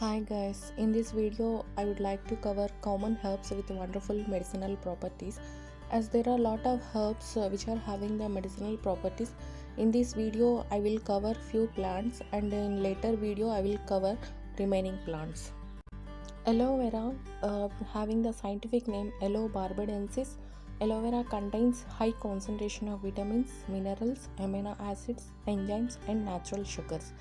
Hi guys, in this video I would like to cover common herbs with wonderful medicinal properties. As there are a lot of herbs which are having the medicinal properties, in this video I will cover few plants and in later video I will cover remaining plants. Aloe vera, having the scientific name Aloe barbadensis. Aloe vera contains high concentration of vitamins, minerals, amino acids, enzymes and natural sugars.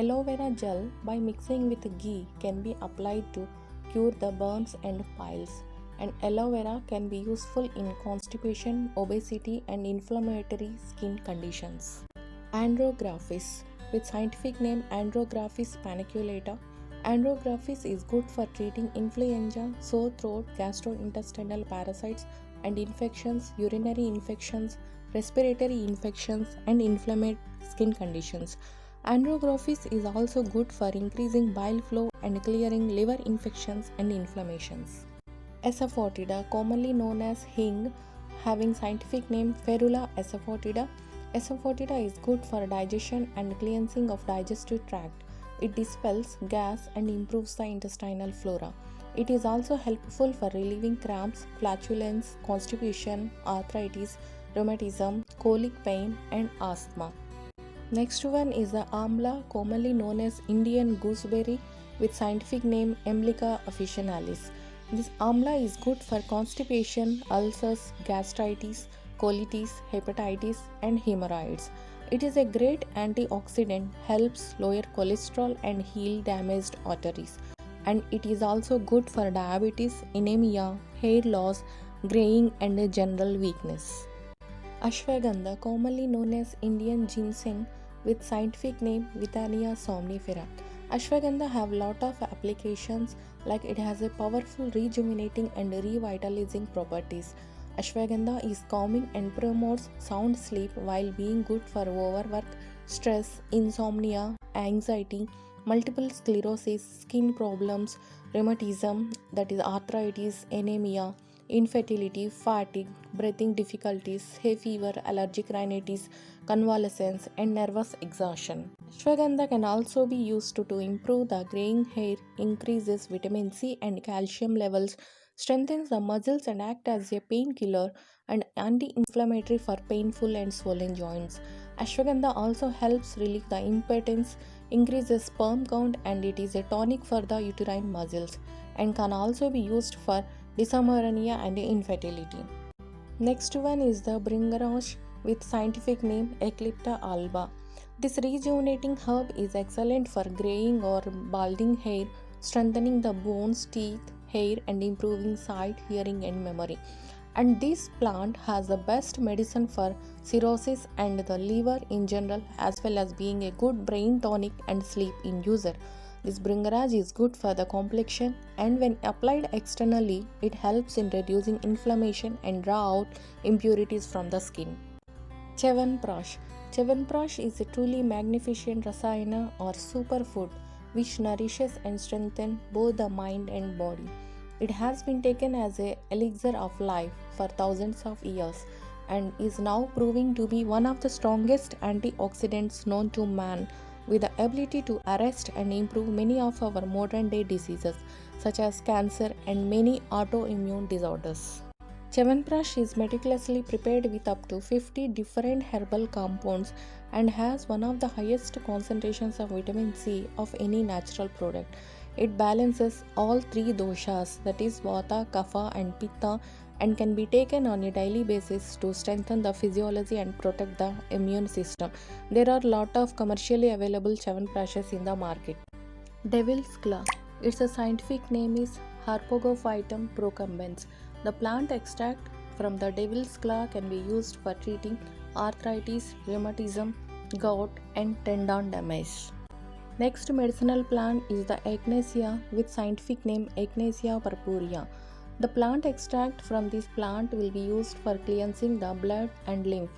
Aloe vera gel, by mixing with ghee, can be applied to cure the burns and piles. And aloe vera can be useful in constipation, obesity and inflammatory skin conditions. Andrographis, with scientific name Andrographis paniculata. Andrographis is good for treating influenza, sore throat, gastrointestinal parasites and infections, urinary infections, respiratory infections and inflammatory skin conditions. Andrographis is also good for increasing bile flow and clearing liver infections and inflammations. Asafoetida, commonly known as hing, having scientific name Ferula asafoetida. Asafoetida is good for digestion and cleansing of digestive tract. It dispels gas and improves the intestinal flora. It is also helpful for relieving cramps, flatulence, constipation, arthritis, rheumatism, colic pain and asthma. Next one is the amla, commonly known as Indian gooseberry with scientific name Emlica officinalis. This amla is good for constipation, ulcers, gastritis, colitis, hepatitis and hemorrhoids. It is a great antioxidant, helps lower cholesterol and heal damaged arteries. And it is also good for diabetes, anemia, hair loss, graying and general weakness. Ashwagandha, commonly known as Indian ginseng with scientific name Withania somnifera. Ashwagandha have lot of applications, like it has a powerful rejuvenating and revitalizing properties. Ashwagandha is calming and promotes sound sleep while being good for overwork, stress, insomnia, anxiety, multiple sclerosis, skin problems, rheumatism, that is arthritis, anemia, infertility, fatigue, breathing difficulties, hay fever, allergic rhinitis, convalescence, and nervous exhaustion. Ashwagandha can also be used to improve the graying hair, increases vitamin C and calcium levels, strengthens the muscles and act as a painkiller and anti-inflammatory for painful and swollen joints. Ashwagandha also helps relieve the impotence, increases sperm count and it is a tonic for the uterine muscles and can also be used for dysmenorrhea and infertility. Next one is the bringraj with scientific name Eclipta alba. This rejuvenating herb is excellent for graying or balding hair, strengthening the bones, teeth, hair and improving sight, hearing and memory. And this plant has the best medicine for cirrhosis and the liver in general, as well as being a good brain tonic and sleep inducer. This bringraj is good for the complexion and when applied externally, it helps in reducing inflammation and draw out impurities from the skin. Chyawanprash. Chyawanprash is a truly magnificent rasayana or superfood which nourishes and strengthens both the mind and body. It has been taken as an elixir of life for thousands of years and is now proving to be one of the strongest antioxidants known to man, with the ability to arrest and improve many of our modern day diseases such as cancer and many autoimmune disorders. Chyawanprash is meticulously prepared with up to 50 different herbal compounds and has one of the highest concentrations of vitamin C of any natural product. It balances all three doshas, that is Vata, Kapha and Pitta, and can be taken on a daily basis to strengthen the physiology and protect the immune system. There are a lot of commercially available Chyawanprashes in the market. Devil's Claw. Its scientific name is Harpagophytum procumbens. The plant extract from the devil's claw can be used for treating arthritis, rheumatism, gout, and tendon damage. Next medicinal plant is the Echinacea with scientific name Echinacea purpurea. The plant extract from this plant will be used for cleansing the blood and lymph.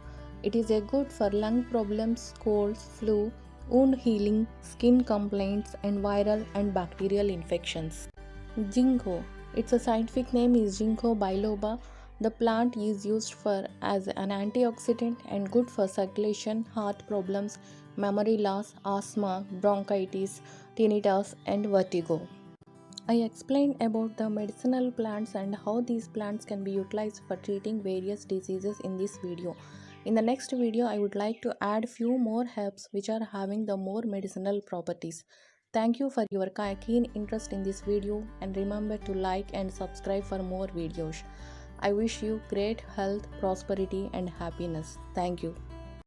It is a good for lung problems, colds, flu, wound healing, skin complaints, and viral and bacterial infections. Ginkgo. Its scientific name is Ginkgo biloba. The plant is used for as an antioxidant and good for circulation, heart problems, memory loss, asthma, bronchitis, tinnitus, and vertigo. I explained about the medicinal plants and how these plants can be utilized for treating various diseases in this video. In the next video, I would like to add few more herbs which are having the more medicinal properties. Thank you for your keen interest in this video, and remember to like and subscribe for more videos. I wish you great health, prosperity and happiness. Thank you.